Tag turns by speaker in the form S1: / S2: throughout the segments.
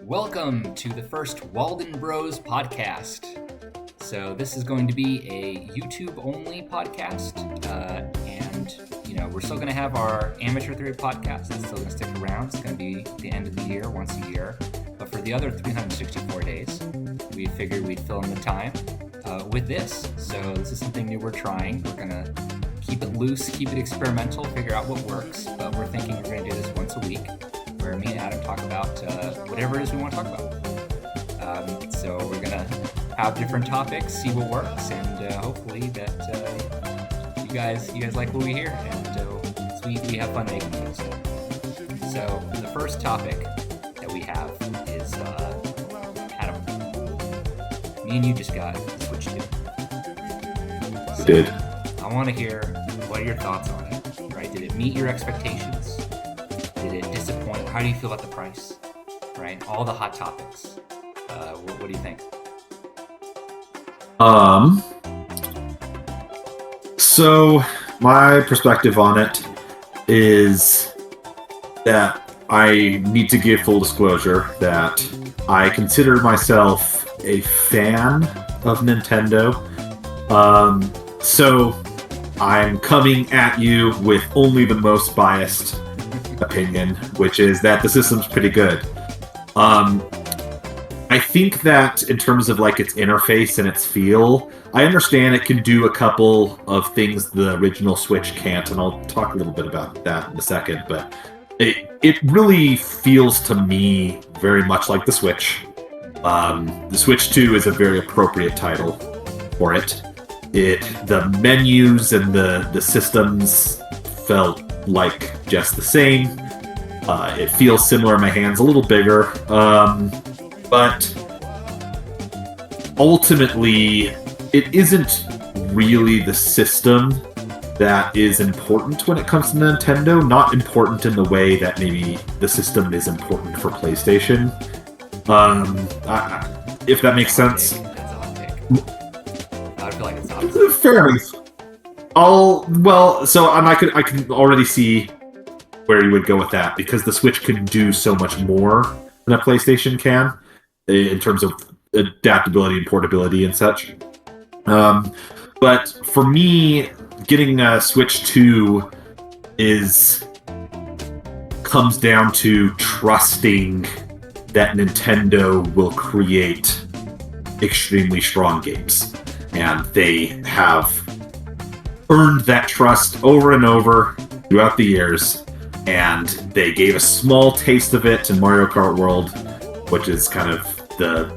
S1: Welcome to the first Walden Bros podcast. So this is going to be a YouTube-only podcast, and we're still going to have our amateur theory podcast. It's still going to stick around. It's going to be the end of the year, once a year. But for the other 364 days, we figured we'd fill in the time with this. So this is something new we're trying. We're going to keep it loose, keep it experimental, figure out what works. But we're thinking we're going to do this once a week, where me and Adam talk about whatever it is we want to talk about. So we're going to have different topics, see what works, and hopefully that you guys like what we hear, and we have fun making these. So the first topic that we have is Adam. Me and you just got Switch 2.
S2: We did.
S1: I want to hear what are your thoughts on it. Right? Did it meet your expectations? Did it disappoint? How do you feel about the price? Right? All the hot topics. What do you think?
S2: So my perspective on it is that I need to give full disclosure that I consider myself a fan of Nintendo. So I'm coming at you with only the most biased opinion, which is that the system's pretty good. I think that in terms of like its interface and its feel, I understand it can do a couple of things the original Switch can't, and I'll talk a little bit about that in a second, but it really feels to me very much like the Switch. The Switch 2 is a very appropriate title for it. The menus and the systems felt like just the same. It feels similar in my hands, a little bigger. But ultimately, it isn't really the system that is important when it comes to Nintendo. Not important in the way that maybe the system is important for PlayStation. If that makes sense.
S1: That's a hot take. I feel like it's opposite.
S2: Fair enough. I can already see where you would go with that, because the Switch can do so much more than a PlayStation can in terms of adaptability and portability and such. But for me, getting a Switch 2 comes down to trusting that Nintendo will create extremely strong games. And they have earned that trust over and over throughout the years. And they gave a small taste of it in Mario Kart World, which is kind of the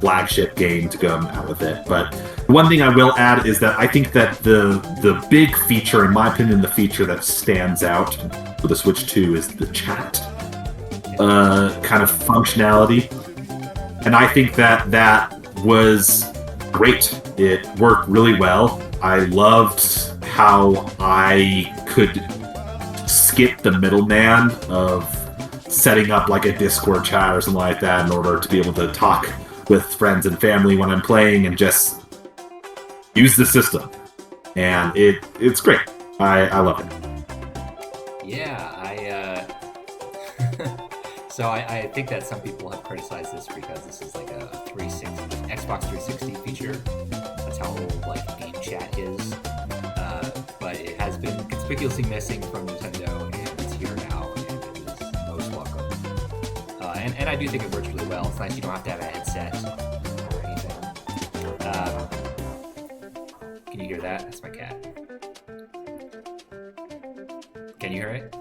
S2: flagship game to go out with it. But one thing I will add is that I think that the big feature, in my opinion, the feature that stands out for the Switch 2 is the chat kind of functionality. And I think that was great. It worked really well. I loved how I could skip the middleman of setting up like a Discord chat or something like that in order to be able to talk with friends and family when I'm playing and just use the system. And it's great. I love it.
S1: Yeah, so I think that some people have criticized this because this is like a Xbox 360 feature. That's how old like game chat is. But it has been conspicuously missing from Nintendo, and it's here now, and it is most welcome. And I do think it works really well. It's nice you don't have to have a headset or anything. Can you hear that? That's my cat. Can you hear it?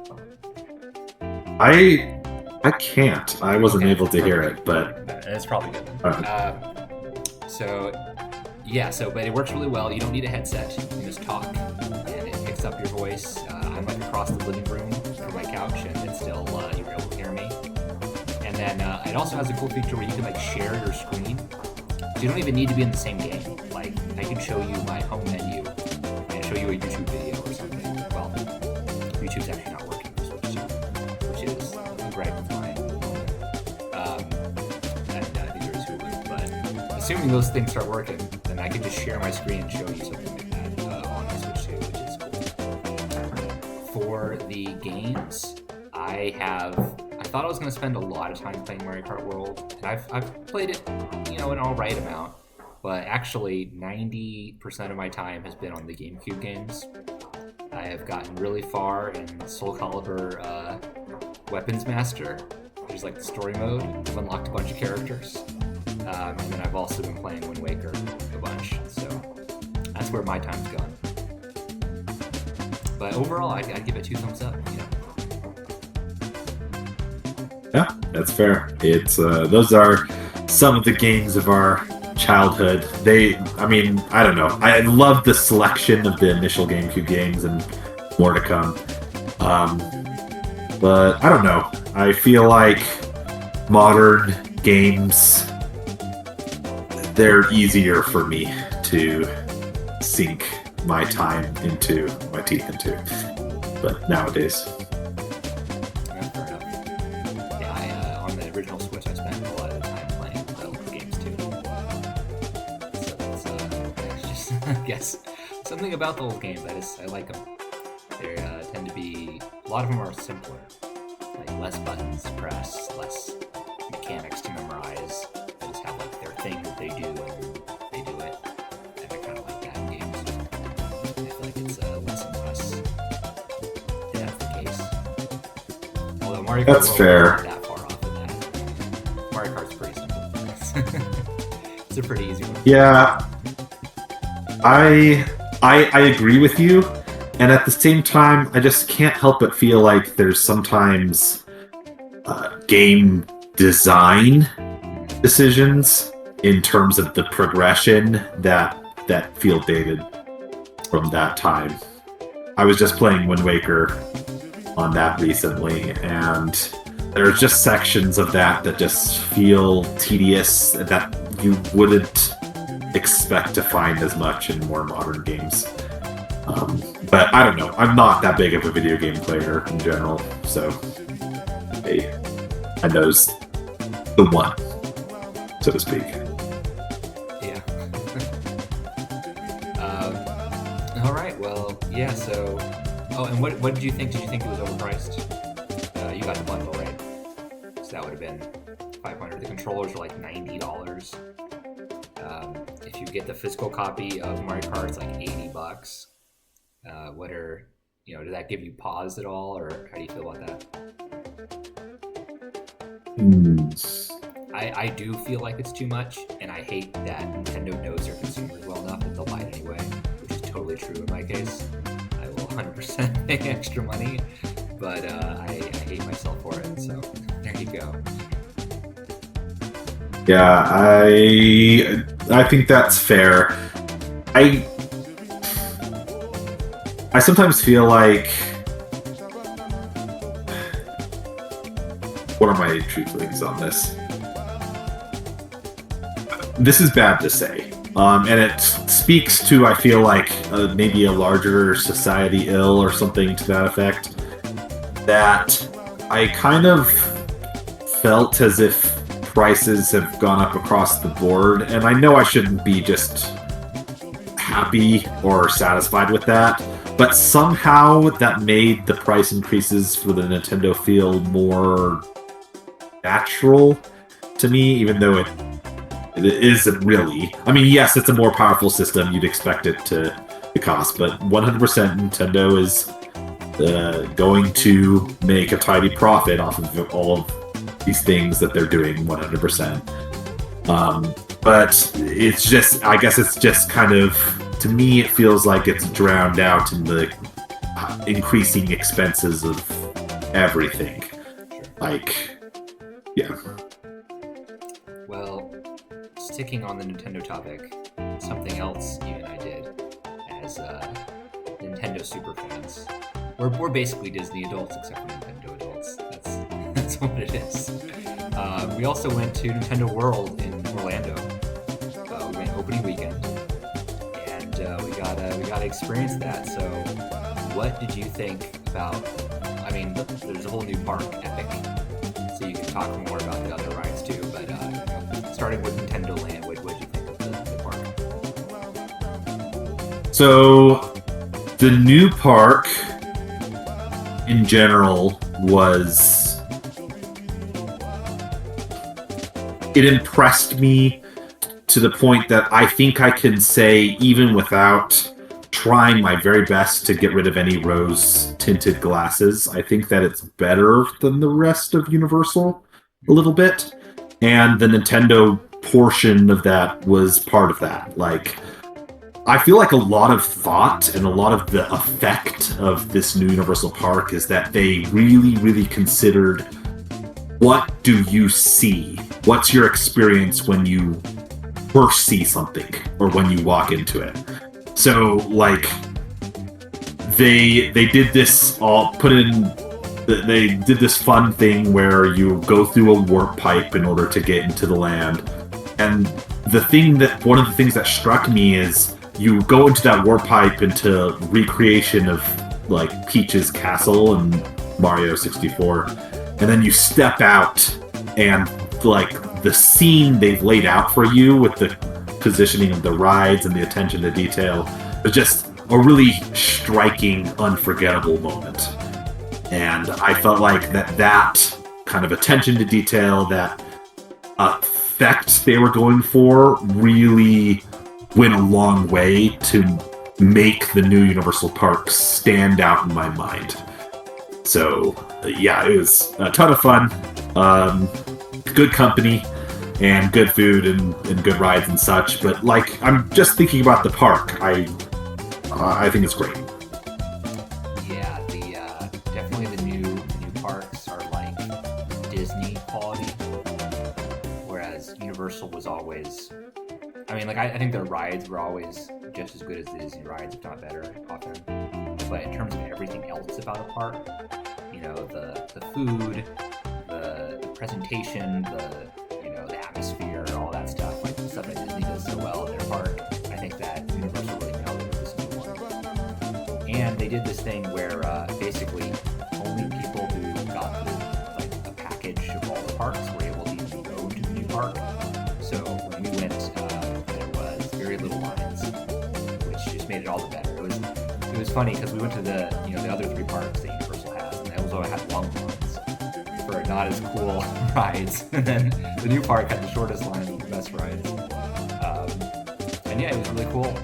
S2: I can't. I wasn't able to hear it, but
S1: it's probably good. But it works really well. You don't need a headset. You can just talk, and it picks up your voice. I'm like across the living room from my couch, and it's still you're able to hear me. And then it also has a cool feature where you can like share your screen. So you don't even need to be in the same game. Like I can show you my home menu and show you a YouTube video or something. Well, YouTube's actually not working for Switch 2, which is a gripe of mine. And neither is Hulu. But assuming those things start working, then I can just share my screen and show you something like that on my Switch 2, which is cool. For the games, I thought I was going to spend a lot of time playing Mario Kart World, and I've played it, an all right amount, but actually 90% of my time has been on the GameCube games. I have gotten really far in Soul Calibur Weapons Master, which is like the story mode. I've unlocked a bunch of characters, and then I've also been playing Wind Waker a bunch, so that's where my time's gone. But overall, I'd give it 2 thumbs up.
S2: Yeah, that's fair. It's those are some of the games of our childhood. I don't know. I love the selection of the initial GameCube games and more to come. But I don't know. I feel like modern games, they're easier for me to sink my time into, my teeth into. But nowadays.
S1: On the original Switch, I spent a lot of the time playing those games too. So that's just, I guess, something about the old games. I like them. They tend to be, a lot of them are simpler. Like less buttons to press, less mechanics to memorize. They just have like their thing that they do and they do it. And I kind of like that in games. I feel like it's less and less. Yeah, that's the case. Although Mario Kart
S2: That's fair.
S1: Isn't that far off of that. Mario Kart's pretty simple. It's a pretty easy one.
S2: Yeah, I agree with you, and at the same time, I just can't help but feel like there's sometimes game design decisions in terms of the progression that feel dated from that time. I was just playing Wind Waker on that recently, and there's just sections of that just feel tedious that you wouldn't expect to find as much in more modern games. But I don't know. I'm not that big of a video game player in general, so I knows the one, so to speak.
S1: Yeah. All right. Well, yeah. So, and what did you think? Did you think it was overpriced? You got the bundle, right? So that would have been $500. The controllers are like $90. If you get the physical copy of Mario Kart, it's like $80. Did that give you pause at all, or how do you feel about that? I do feel like it's too much, and I hate that Nintendo knows their consumers well enough that they'll buy it anyway, which is totally true in my case. I will 100% pay extra money, but I hate myself for it, so there you go.
S2: Yeah, I think that's fair. I sometimes feel like, what are my true feelings on this? This is bad to say, and it speaks to, I feel like, maybe a larger society ill or something to that effect, that I kind of felt as if prices have gone up across the board, and I know I shouldn't be just happy or satisfied with that, but somehow that made the price increases for the Nintendo feel more natural to me, even though it isn't really. I mean, yes, it's a more powerful system, you'd expect it to cost, but 100% Nintendo is going to make a tidy profit off of all of these things that they're doing 100%. But it's just, I guess it's just kind of, to me, it feels like it's drowned out in the increasing expenses of everything. Like, yeah.
S1: Well, sticking on the Nintendo topic, something else you and I did as Nintendo super fans. We're basically Disney adults, except for Nintendo adults. That's what it is. We also went to Nintendo World in Orlando. We went opening weekend, and we got to experience that. So, what did you think about? I mean, there's a whole new park, Epic. So you can talk more about the other rides too. But starting with Nintendo Land, what did you think of the park?
S2: So, the new park in general was it impressed me to the point that I think I can say, even without trying my very best to get rid of any rose-tinted glasses, I think that it's better than the rest of Universal a little bit. And the Nintendo portion of that was part of that. Like, I feel like a lot of thought and a lot of the effect of this new Universal Park is that they really, really considered, what do you see? What's your experience when you first see something or when you walk into it? So, like, they did this they did this fun thing where you go through a warp pipe in order to get into the land. And one of the things that struck me is you go into that warp pipe into recreation of, like, Peach's castle in Mario 64, and then you step out and, like, the scene they've laid out for you with the positioning of the rides and the attention to detail is just a really striking, unforgettable moment. And I felt like that kind of attention to detail, that effect they were going for, really went a long way to make the new Universal Park stand out in my mind. So, yeah, it was a ton of fun. Good company and good food and good rides and such. But, like, I'm just thinking about the park. I think it's great.
S1: Yeah, definitely the new parks are like Disney quality, whereas Universal was always. I mean, like, I think their rides were always just as good as the Disney rides, if not better, often. But in terms of everything else about a park, you know, the food, the presentation, the atmosphere, all that stuff, like the stuff that Disney does so well in their park, I think that Universal really nailed it with this new one. And they did this thing where basically only people who got a package of all the parks were able to even go to the new park. So when we went, there was very little lines, which just made it all the better. It was funny because we went to the other three parks that Universal has, and they also had long lines for not as cool rides. And then the new park had the shortest line with the best rides. And yeah, it was really cool.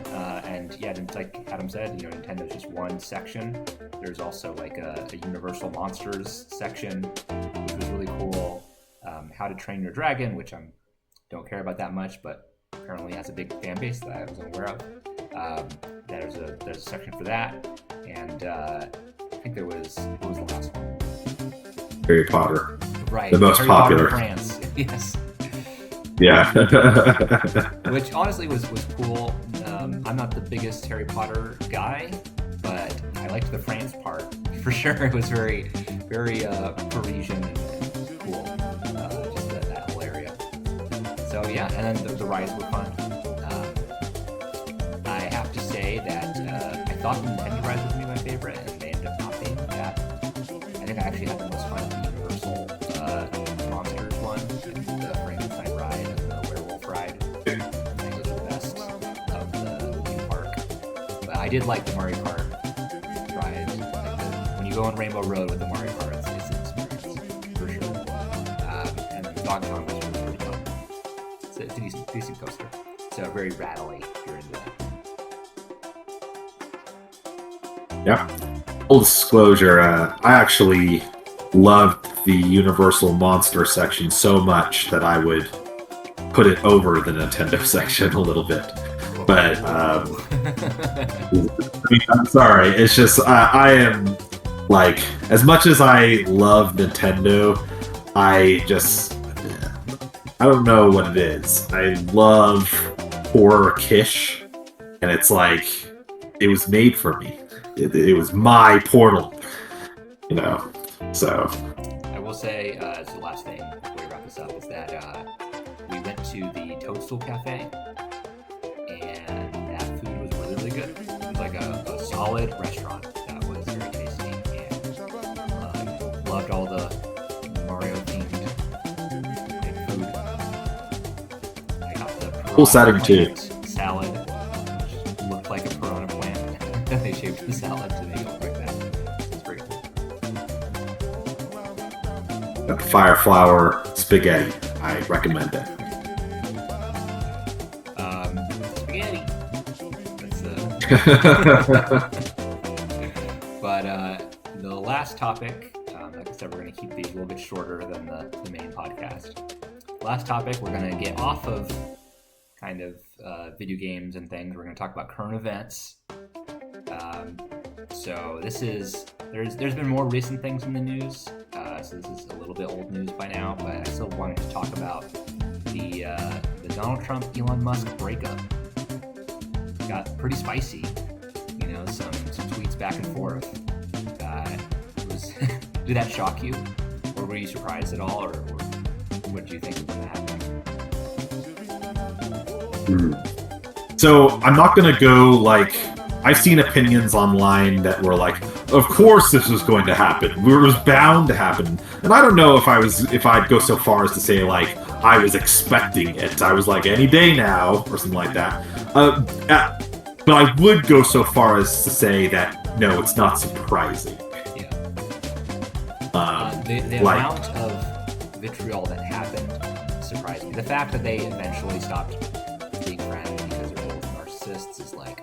S1: And yeah, like Adam said, Nintendo's just one section. There's also like a Universal Monsters section, which was really cool. How to Train Your Dragon, which I don't care about that much, but apparently has a big fan base that I wasn't aware of. There's a section for that, and I think what was the last one?
S2: Harry Potter.
S1: Right.
S2: The most
S1: Harry
S2: popular.
S1: Potter France. Yes.
S2: Yeah.
S1: Which honestly was cool. I'm not the biggest Harry Potter guy, but I liked the France part for sure. It was very, very Parisian and cool. Just that whole area. So yeah, and then the rides were fun. I have to say that I thought the Nintendo rides would be my favorite, and they ended up not being that. I think I actually had the most fun at the Universal Monsters one, the Frankenstein ride and the werewolf ride. I think those were the best of the new park. But I did like the Mario Kart ride. Like when you go on Rainbow Road with the Mario Kart, it's an experience for sure. And the Donkey Kong was really pretty fun. It's a decent coaster. So very rattly if you're into that.
S2: Yeah. Full disclosure, I actually loved the Universal Monster section so much that I would put it over the Nintendo section a little bit. But I mean, I'm sorry. It's just I am, like, as much as I love Nintendo, I don't know what it is. I love horror Kish, and it's like it was made for me. It was my portal, So
S1: I will say, as the last thing before we wrap this up, is that we went to the Toadstool Cafe, and that food was really, really good. It was like a solid restaurant that was very tasty, and loved all the Mario-themed food. I got the
S2: Full setting too.
S1: Salad, which looked like a piranha plant. They shaped the salad to make it look like that. It's pretty cool.
S2: Fire flower spaghetti. I recommend it.
S1: Spaghetti. But the last topic, like I said, we're going to keep these a little bit shorter than the main podcast. Last topic, we're going to get off of kind of video games and things. We're going to talk about current events. So this is there's been more recent things in the news. So this is a little bit old news by now, but I still wanted to talk about the Donald Trump Elon Musk breakup. Got pretty spicy, some tweets back and forth. Did that shock you, or were you surprised at all, or what did you think when that happened?
S2: So I'm not gonna go like, I've seen opinions online that were like, of course this was going to happen. It was bound to happen. And I don't know if I'd go so far as to say like I was expecting it. I was like, any day now, or something like that. But I would go so far as to say that no, it's not surprising.
S1: Yeah. The amount of vitriol that happened surprised me. The fact that they eventually stopped being friends because they're both narcissists is like,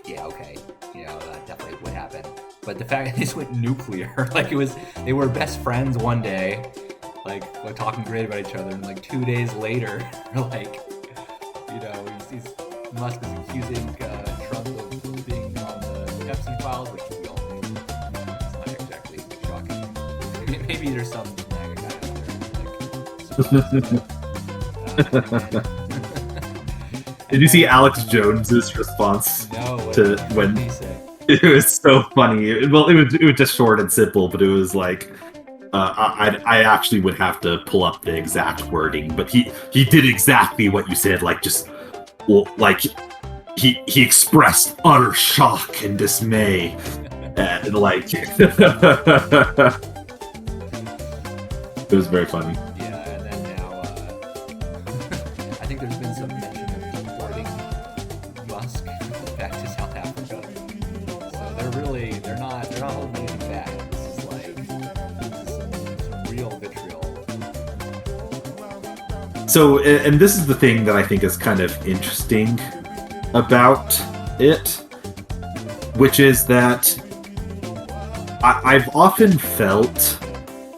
S1: yeah, okay, that definitely would happen. But the fact that they just went nuclear, like they were best friends one day, like talking great about each other, and like 2 days later, like, Musk is accusing Trump of being on the Epstein files, which we all know is not exactly shocking. Maybe there's some MAGA guy out there.
S2: Did you see Alex Jones's response?
S1: No.
S2: When
S1: did he say?
S2: It was so funny. It was just short and simple, but it was like, I actually would have to pull up the exact wording, but he did exactly what you said, like just. Well, like he expressed utter shock and dismay, and like it was very funny.
S1: Yeah, and then now I think there's been some mention of deporting Musk back to South Africa. So they're not holding anything back. This is some real vitriol.
S2: So, and this is the thing that I think is kind of interesting about it, which is that I've often felt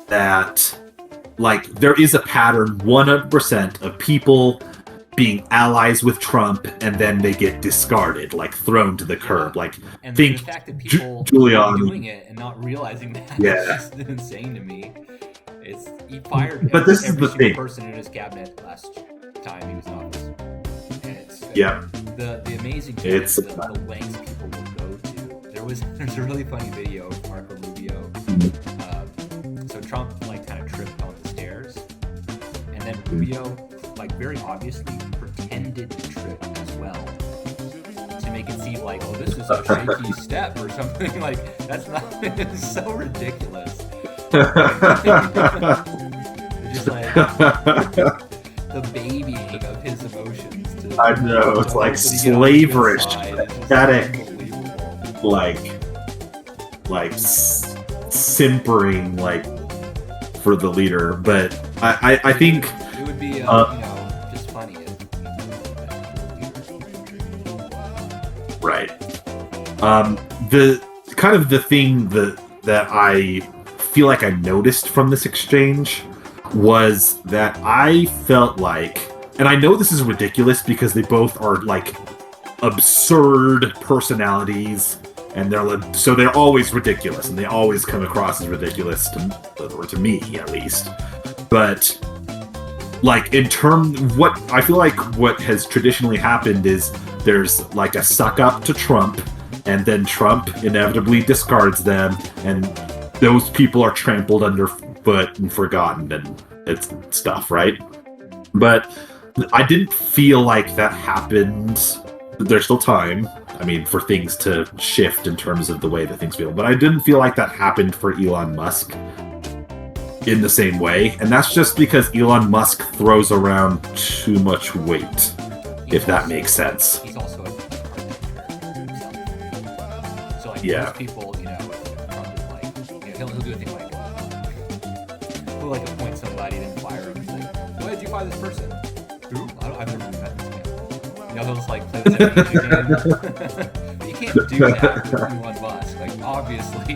S2: that, like, there is a pattern 100% of people being allies with Trump and then they get discarded, like thrown to the curb. Like,
S1: and
S2: think
S1: the fact that people
S2: Giuliani
S1: doing it and not realizing that is just insane to me. He fired
S2: but this is
S1: every
S2: the thing.
S1: person in his cabinet last time he was in office. And the amazing thing is the lengths people will go to. There's a really funny video of Marco Rubio. So Trump kind of tripped on the stairs, and then Rubio very obviously pretended to trip as well to make it seem like, oh, this is a shaky step or something. Like, that's not. It's so ridiculous. Just the babying of his emotions.
S2: I know, it's like slaverish, pathetic, like simpering, for the leader. But I think
S1: it would be just funny if
S2: right. The kind of the thing that I feel like I noticed from this exchange was that I felt like, and I know this is ridiculous because they both are absurd personalities, and they're always ridiculous, and they always come across as ridiculous to me at least. But what I feel like what has traditionally happened is there's a suck up to Trump, and then Trump inevitably discards them, and those people are trampled underfoot and forgotten and it's stuff, right? But I didn't feel like that happened. There's still time, for things to shift in terms of the way that things feel. But I didn't feel like that happened for Elon Musk in the same way. And that's just because Elon Musk throws around too much weight, if that makes sense.
S1: He's also a character himself. So most people, Trump is he'll do a thing he'll appoint somebody, then fire him. by this person. Who? I've never met this man. You know, they'll just like play this amnesia game. But you can't do that with Elon Musk. Like, obviously,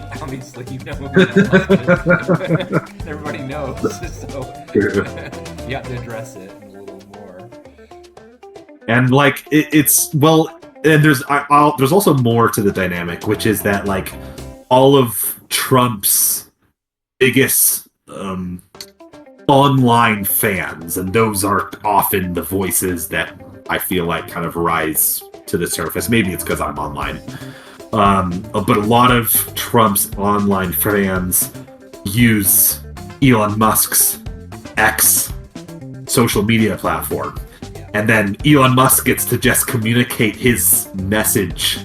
S1: you know who Elon Musk is. Everybody knows, so you have to address it a little more.
S2: And like it's well, and there's also more to the dynamic, which is that like all of Trump's biggest online fans, and those are often the voices that I feel like kind of rise to the surface. Maybe it's because I'm online, but a lot of Trump's online fans use Elon Musk's X social media platform. And then Elon Musk gets to just communicate his message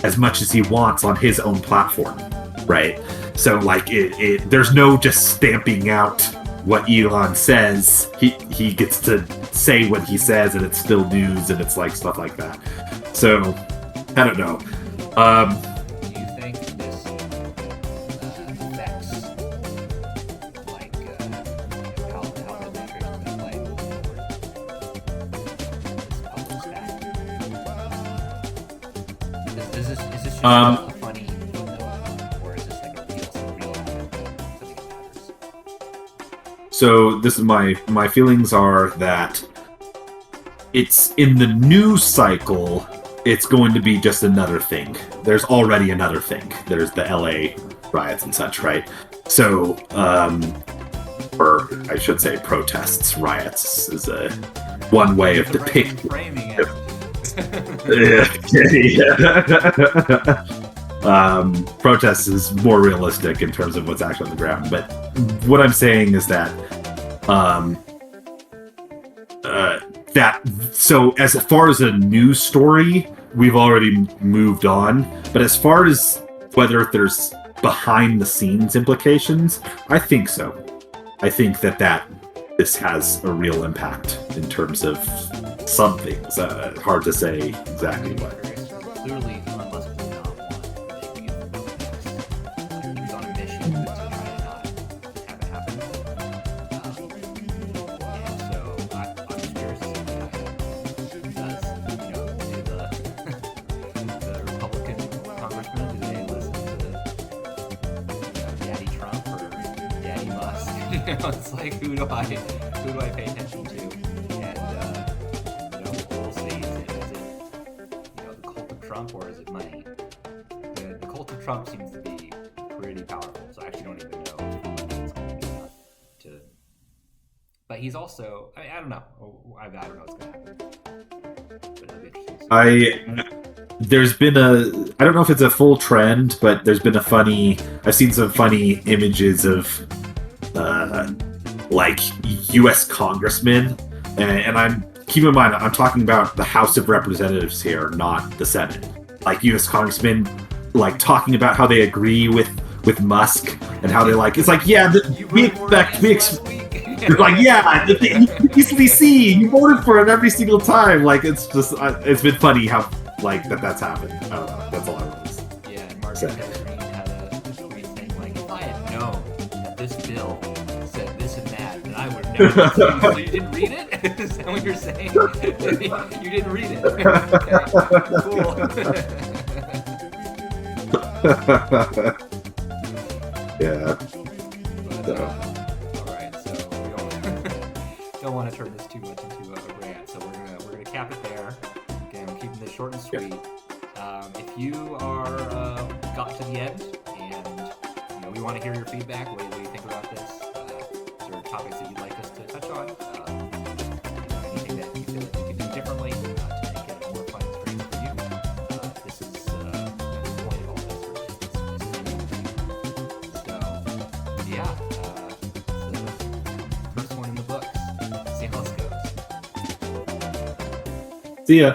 S2: as much as he wants on his own platform, right? So, like, there's no just stamping out what Elon says. He gets to say what he says, and it's still news, and it's like stuff like that. So, I don't know.
S1: Do you think this affects, like, how the administration is going to play this stack? Is this just a funny footnote, or is this like a real something that matters?
S2: So this is my feelings are that it's in the news cycle. It's going to be just another thing. There's already another thing. There's the LA riots and such, right? So, or I should say protests. Riots is one way of depicting.
S1: Framing it.
S2: Protests is more realistic in terms of what's actually on the ground. But what I'm saying is that so as far as a news story, we've already moved on. But as far as whether there's behind the scenes implications, I think so. I think that this has a real impact in terms of some things. Hard to say exactly what.
S1: Clearly, Elon Musk did not want a big protest. He was on a mission to try to not have it happen. And so I'm just curious to see what does, do the Republican congressmen, do they listen to Daddy Trump or Daddy Musk? It's like, who do I pay attention to? And we'll see. Is it the cult of Trump, or is it money? The cult of Trump seems to be pretty powerful, so I actually don't even know if it's going to be enough to. But he's also, I don't know. I don't know what's going to happen. But it'll be interesting to see.
S2: There's been I don't know if it's a full trend, but there's been I've seen some funny images of like U.S. congressmen, and keep in mind, I'm talking about the House of Representatives here, not the Senate. Like U.S. congressmen, like talking about how they agree with Musk and how they like. It's like, yeah, we expect. Like, yeah, you can easily see you voted for him every single time. Like, it's just it's been funny how like that's happened. I don't know. That's all I was.
S1: Yeah, and Mark Green had a tweet saying like, if I had known that this bill said this and that, then I would have never. So you didn't read it? Is that what you're saying? You didn't read it. Okay, cool.
S2: Yeah.
S1: But, all right, so we don't want to turn this too much into a rant, so we're gonna cap it there. Again, we're keeping this short and sweet. If you are got to the end, and we want to hear your feedback. What do you think about this? Is there topics that you'd like us to touch on? Anything that you feel like we could do differently to make it a more fun experience for you? This is the point of all this. So, yeah, it's the first one in the books. See how this goes.
S2: See ya.